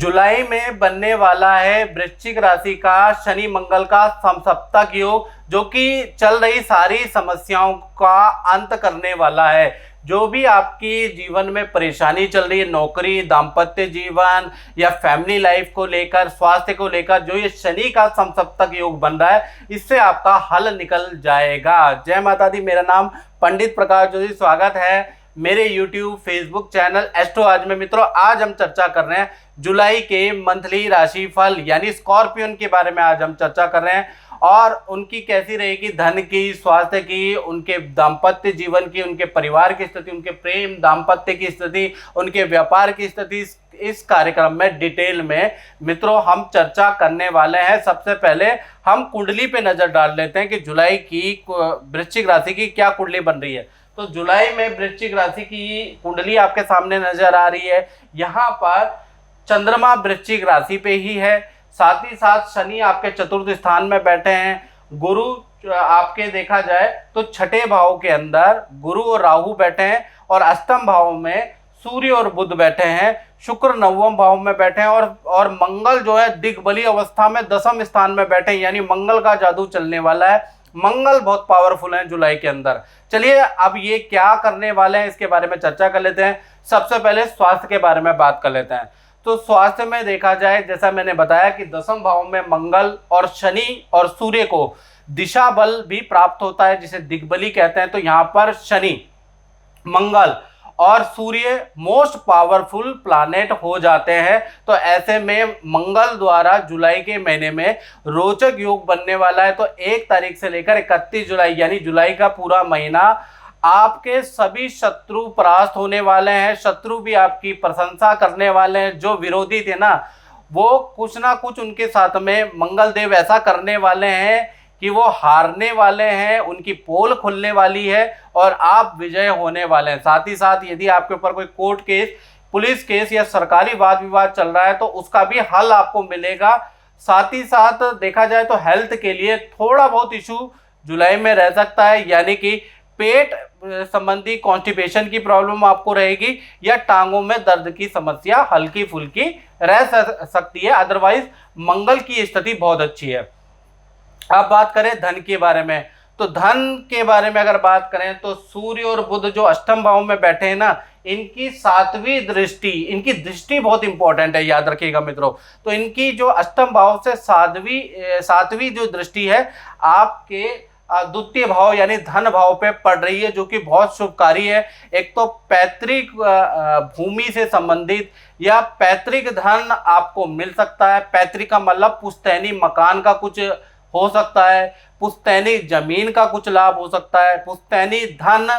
जुलाई में बनने वाला है वृश्चिक राशि का शनि मंगल का समसप्तक योग, जो कि चल रही सारी समस्याओं का अंत करने वाला है। जो भी आपकी जीवन में परेशानी चल रही है, नौकरी, दाम्पत्य जीवन या फैमिली लाइफ को लेकर, स्वास्थ्य को लेकर, जो ये शनि का समसप्तक योग बन रहा है, इससे आपका हल निकल जाएगा। जय माता दी। मेरा नाम पंडित प्रकाश जोशी। स्वागत है मेरे YouTube फेसबुक चैनल एस्ट्रो आज में। मित्रों, आज हम चर्चा कर रहे हैं जुलाई के मंथली राशिफल यानी स्कॉर्पियन के बारे में। आज हम चर्चा कर रहे हैं और उनकी कैसी रहेगी धन की, स्वास्थ्य की, उनके दाम्पत्य जीवन की, उनके परिवार की स्थिति, उनके प्रेम दाम्पत्य की स्थिति, उनके व्यापार की स्थिति। इस कार्यक्रम में डिटेल में मित्रों हम चर्चा करने वाले हैं। सबसे पहले हम कुंडली पे नजर डाल लेते हैं कि जुलाई की वृश्चिक राशि की क्या कुंडली बन रही है। तो जुलाई में वृश्चिक राशि की कुंडली आपके सामने नजर आ रही है। यहाँ पर चंद्रमा वृश्चिक राशि पे ही है, साथ ही साथ शनि आपके चतुर्थ स्थान में बैठे हैं। गुरु आपके देखा जाए तो छठे भाव के अंदर गुरु और राहु बैठे हैं और अष्टम भाव में सूर्य और बुध बैठे हैं। शुक्र नवम भाव में बैठे हैं और मंगल जो है दिग्बली अवस्था में दसम स्थान में बैठे हैं, यानी मंगल का जादू चलने वाला है। मंगल बहुत पावरफुल है जुलाई के अंदर। चलिए अब ये क्या करने वाले हैं इसके बारे में चर्चा कर लेते हैं। सबसे पहले स्वास्थ्य के बारे में बात कर लेते हैं। तो स्वास्थ्य में देखा जाए, जैसा मैंने बताया कि दसम भाव में मंगल और शनि और सूर्य को दिशा बल भी प्राप्त होता है, जिसे दिग्बली कहते हैं। तो यहाँ पर शनि, मंगल और सूर्य मोस्ट पावरफुल प्लैनेट हो जाते हैं। तो ऐसे में मंगल द्वारा जुलाई के महीने में रोचक योग बनने वाला है। तो 1 तारीख से लेकर 31 जुलाई यानी जुलाई का पूरा महीना आपके सभी शत्रु परास्त होने वाले हैं। शत्रु भी आपकी प्रशंसा करने वाले हैं। जो विरोधी थे ना, वो कुछ ना कुछ उनके साथ में मंगल देव ऐसा करने वाले हैं कि वो हारने वाले हैं, उनकी पोल खुलने वाली है और आप विजय होने वाले हैं। साथ ही साथ यदि आपके ऊपर कोई कोर्ट केस, पुलिस केस या सरकारी वाद विवाद चल रहा है तो उसका भी हल आपको मिलेगा। साथ ही साथ देखा जाए तो हेल्थ के लिए थोड़ा बहुत इशू जुलाई में रह सकता है, यानी कि पेट संबंधी कॉन्स्टिपेशन की प्रॉब्लम आपको रहेगी या टांगों में दर्द की समस्या हल्की फुल्की रह सकती है। अदरवाइज मंगल की स्थिति बहुत अच्छी है। अब बात करें धन के बारे में, तो धन के बारे में अगर बात करें तो सूर्य और बुध जो अष्टम भाव में बैठे हैं ना, इनकी सातवीं दृष्टि, इनकी दृष्टि बहुत इंपॉर्टेंट है, याद रखिएगा मित्रों। तो इनकी जो अष्टम भाव से सातवीं जो दृष्टि है आपके द्वितीय भाव यानी धन भाव पे पड़ रही है, जो कि बहुत शुभकारी है। एक तो पैतृक भूमि से संबंधित या पैतृक धन आपको मिल सकता है। पैतृक का मतलब पुश्तैनी मकान का कुछ हो सकता है, पुश्तैनी जमीन का कुछ लाभ हो सकता है, पुश्तैनी धन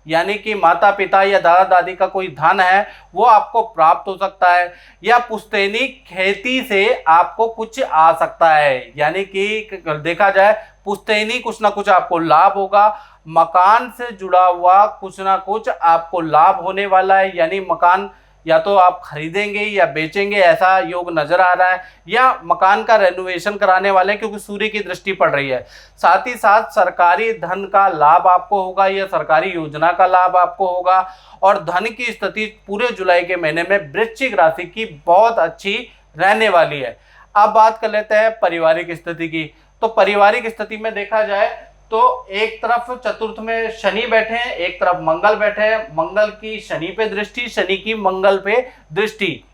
यानी कि माता पिता या दादा दादी का कोई धन है वो आपको प्राप्त हो सकता है, या पुश्तैनी खेती से आपको कुछ आ सकता है, यानी कि देखा जाए पुश्तैनी कुछ ना कुछ आपको लाभ होगा। मकान से जुड़ा हुआ कुछ ना कुछ आपको लाभ होने वाला है, यानी मकान या तो आप खरीदेंगे या बेचेंगे, ऐसा योग नजर आ रहा है, या मकान का रेनोवेशन कराने वाले हैं क्योंकि सूर्य की दृष्टि पड़ रही है। साथ ही साथ सरकारी धन का लाभ आपको होगा या सरकारी योजना का लाभ आपको होगा। और धन की स्थिति पूरे जुलाई के महीने में वृश्चिक राशि की बहुत अच्छी रहने वाली है। अब बात कर लेते हैं पारिवारिक स्थिति की। तो पारिवारिक स्थिति में देखा जाए तो एक तरफ चतुर्थ में शनि बैठे हैं, एक तरफ मंगल बैठे हैं। मंगल की शनि पे दृष्टि, शनि की मंगल पे दृष्टि,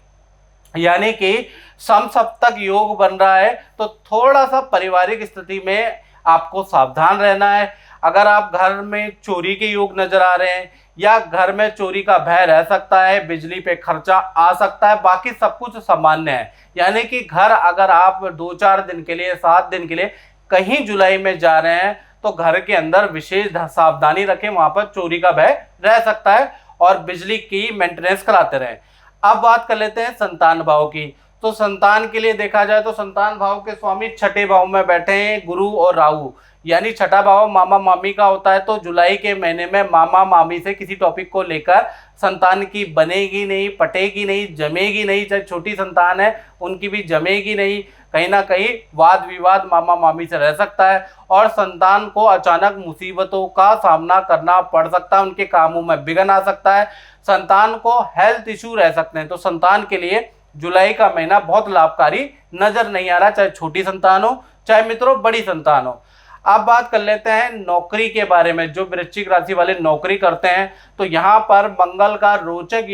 यानी कि समसप्तक योग बन रहा है। तो थोड़ा सा पारिवारिक स्थिति में आपको सावधान रहना है। अगर आप घर में चोरी के योग नजर आ रहे हैं या घर में चोरी का भय रह सकता है, बिजली पे खर्चा आ सकता है, बाकी सब कुछ सामान्य है। यानी कि घर अगर आप 2-4 दिन के लिए, 7 दिन के लिए कहीं जुलाई में जा रहे हैं तो घर के अंदर विशेष सावधानी रखें, वहां पर चोरी का भय रह सकता है और बिजली की मेंटेनेंस कराते रहें। अब बात कर लेते हैं संतान भाव की। तो संतान के लिए देखा जाए तो संतान भाव के स्वामी छठे भाव में बैठे हैं गुरु और राहु, यानी छठा भाव मामा मामी का होता है। तो जुलाई के महीने में मामा मामी से किसी टॉपिक को लेकर संतान की बनेगी नहीं, पटेगी नहीं, जमेगी नहीं। चाहे छोटी संतान है उनकी भी जमेगी नहीं, कहीं ना कहीं वाद विवाद मामा मामी से रह सकता है और संतान को अचानक मुसीबतों का सामना करना पड़ सकता है, उनके कामों में विघ्न आ सकता है, संतान को हेल्थ इशू रह सकते हैं। तो संतान के लिए जुलाई का महीना बहुत लाभकारी नजर नहीं आ रहा, चाहे छोटी संतान हो चाहे मित्रों बड़ी संतान हो। अब बात कर लेते हैं नौकरी के बारे में। जो वृश्चिक राशि वाले नौकरी करते हैं तो यहाँ पर मंगल का रोचक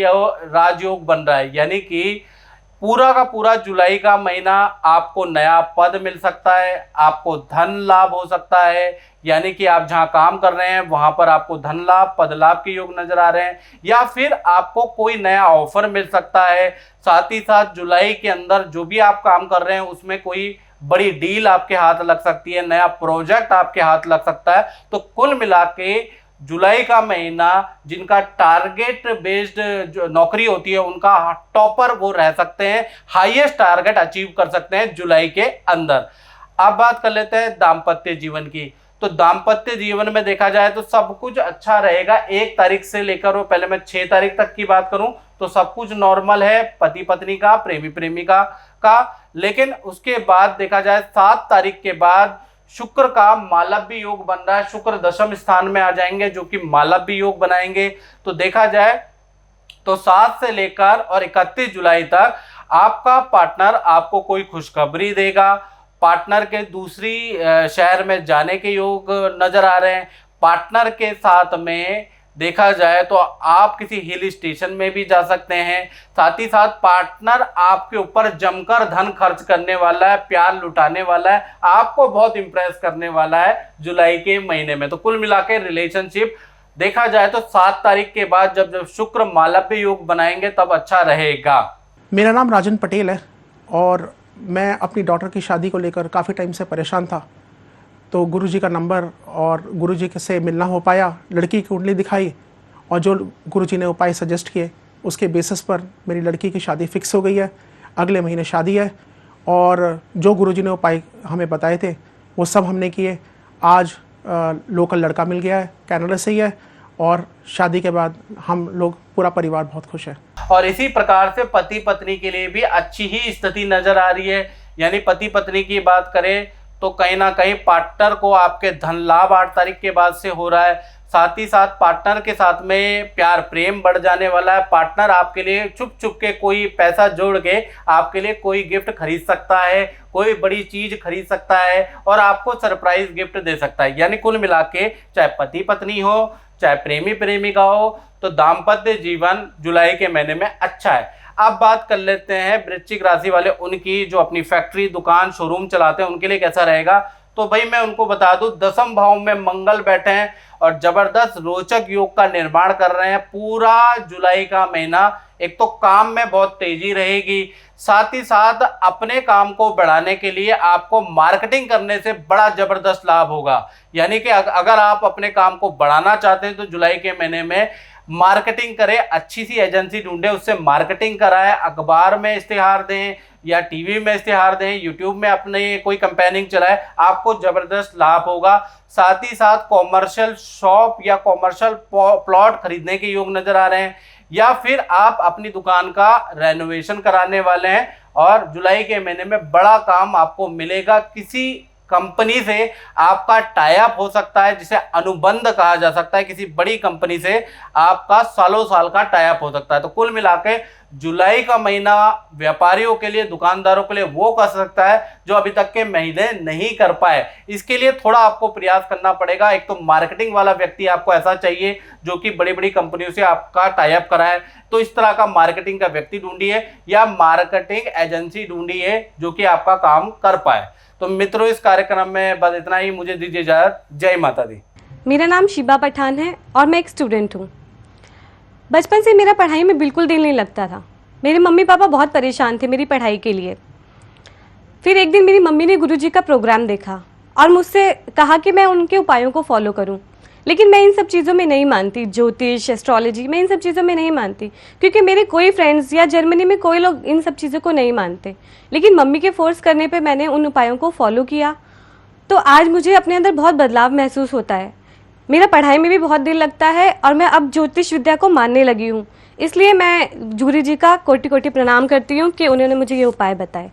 राजयोग बन रहा है, यानी कि पूरा का पूरा जुलाई का महीना आपको नया पद मिल सकता है, आपको धन लाभ हो सकता है, यानी कि आप जहां काम कर रहे हैं वहां पर आपको धन लाभ पद लाभ के योग नजर आ रहे हैं, या फिर आपको कोई नया ऑफर मिल सकता है। साथ ही साथ जुलाई के अंदर जो भी आप काम कर रहे हैं उसमें कोई बड़ी डील आपके हाथ लग सकती है, नया प्रोजेक्ट आपके हाथ लग सकता है। तो कुल मिला के जुलाई का महीना जिनका टारगेट बेस्ड जो नौकरी होती है उनका टॉपर वो रह सकते हैं, हाईएस्ट टारगेट अचीव कर सकते हैं जुलाई के अंदर। अब बात कर लेते हैं दाम्पत्य जीवन की। तो दाम्पत्य जीवन में देखा जाए तो सब कुछ अच्छा रहेगा 1 तारीख से लेकर, वो पहले मैं 6 तारीख तक की बात करूं तो सब कुछ नॉर्मल है, पति पत्नी का, प्रेमी प्रेमिका का। लेकिन उसके बाद देखा जाए 7 तारीख के बाद शुक्र का मालव्य योग बन रहा है, शुक्र दशम स्थान में आ जाएंगे जो कि मालव्य योग बनाएंगे। तो देखा जाए तो 7 से लेकर और 31 जुलाई तक आपका पार्टनर आपको कोई खुशखबरी देगा, पार्टनर के दूसरी शहर में जाने के योग नजर आ रहे हैं। पार्टनर के साथ में देखा जाए तो आप किसी हिल स्टेशन में भी जा सकते हैं। साथ ही साथ पार्टनर आपके ऊपर जमकर धन खर्च करने वाला है, प्यार लुटाने वाला है, आपको बहुत इंप्रेस करने वाला है जुलाई के महीने में। तो कुल मिला के रिलेशनशिप देखा जाए तो 7 तारीख के बाद जब शुक्र मालव्य योग बनाएंगे तब अच्छा रहेगा। मेरा नाम राजन पटेल है और मैं अपनी डॉटर की शादी को लेकर काफ़ी टाइम से परेशान था। तो गुरुजी का नंबर और गुरुजी से मिलना हो पाया, लड़की की कुंडली दिखाई और जो गुरुजी ने उपाय सजेस्ट किए उसके बेसिस पर मेरी लड़की की शादी फिक्स हो गई है। अगले महीने शादी है और जो गुरुजी ने उपाय हमें बताए थे वो सब हमने किए। आज लोकल लड़का मिल गया है, कनाडा से ही है, और शादी के बाद हम लोग पूरा परिवार बहुत खुश है। और इसी प्रकार से पति पत्नी के लिए भी अच्छी ही स्थिति नजर आ रही है। यानी पति पत्नी की बात करें तो कहीं ना कहीं पार्टनर को आपके धन लाभ 8 तारीख के बाद से हो रहा है। साथ ही साथ पार्टनर के साथ में प्यार प्रेम बढ़ जाने वाला है। पार्टनर आपके लिए छुप छुप के कोई पैसा जोड़ के आपके लिए कोई गिफ्ट खरीद सकता है, कोई बड़ी चीज खरीद सकता है और आपको सरप्राइज गिफ्ट दे सकता है। यानी कुल मिला के चाहे पति पत्नी हो चाहे प्रेमी प्रेमिका हो तो दाम्पत्य जीवन जुलाई के महीने में अच्छा है। अब बात कर लेते हैं वृश्चिक राशि वाले, उनकी जो अपनी फैक्ट्री दुकान शोरूम चलाते हैं उनके लिए कैसा रहेगा। तो भाई मैं उनको बता दूं, 10वें भाव में मंगल बैठे हैं और जबरदस्त रोचक योग का निर्माण कर रहे हैं। पूरा जुलाई का महीना एक तो काम में बहुत तेजी रहेगी, साथ ही साथ अपने काम को बढ़ाने के लिए आपको मार्केटिंग करने से बड़ा जबरदस्त लाभ होगा। यानी कि अगर आप अपने काम को बढ़ाना चाहते हैं तो जुलाई के महीने में मार्केटिंग करें, अच्छी सी एजेंसी ढूंढें, उससे मार्केटिंग कराएं, अखबार में इश्तिहार दें या टीवी में इश्तिहार दें, यूट्यूब में अपने कोई कैंपेनिंग चलाएं, आपको जबरदस्त लाभ होगा। साथ ही साथ कॉमर्शियल शॉप या कॉमर्शियल प्लॉट खरीदने के योग नजर आ रहे हैं, या फिर आप अपनी दुकान का रेनोवेशन कराने वाले हैं और जुलाई के महीने में बड़ा काम आपको मिलेगा। किसी कंपनी से आपका टाई अप हो सकता है, जिसे अनुबंध कहा जा सकता है। किसी बड़ी कंपनी से आपका सालों साल का टाई अप हो सकता है। तो कुल मिलाके जुलाई का महीना व्यापारियों के लिए, दुकानदारों के लिए वो कर सकता है जो अभी तक के महीने नहीं कर पाए। इसके लिए थोड़ा आपको प्रयास करना पड़ेगा। एक तो मार्केटिंग वाला व्यक्ति आपको ऐसा चाहिए जो कि बड़ी बड़ी कंपनियों से आपका टाई अप कराए, तो इस तरह का मार्केटिंग का व्यक्ति ढूंढिए या मार्केटिंग एजेंसी ढूंढिए जो कि आपका काम कर पाए। तो मित्रों, इस कार्यक्रम में बस इतना ही। मुझे दीजिए इजाजत। जय माता दी। मेरा नाम शिबा पठान है और मैं एक स्टूडेंट हूँ। बचपन से मेरा पढ़ाई में बिल्कुल दिल नहीं लगता था। मेरे मम्मी पापा बहुत परेशान थे मेरी पढ़ाई के लिए। फिर एक दिन मेरी मम्मी ने गुरुजी का प्रोग्राम देखा और मुझसे कहा कि मैं उनके उपायों को फॉलो करूं। लेकिन मैं इन सब चीज़ों में नहीं मानती, ज्योतिष, एस्ट्रोलॉजी, मैं इन सब चीज़ों में नहीं मानती, क्योंकि मेरे कोई फ्रेंड्स या जर्मनी में कोई लोग इन सब चीज़ों को नहीं मानते। लेकिन मम्मी के फोर्स करने पे मैंने उन उपायों को फॉलो किया, तो आज मुझे अपने अंदर बहुत बदलाव महसूस होता है। मेरा पढ़ाई में भी बहुत दिल लगता है और मैं अब ज्योतिष विद्या को मानने लगी हूँ। इसलिए मैं गुरु जी का कोटि कोटि प्रणाम करती हूँ कि उन्होंने मुझे ये उपाय बताए।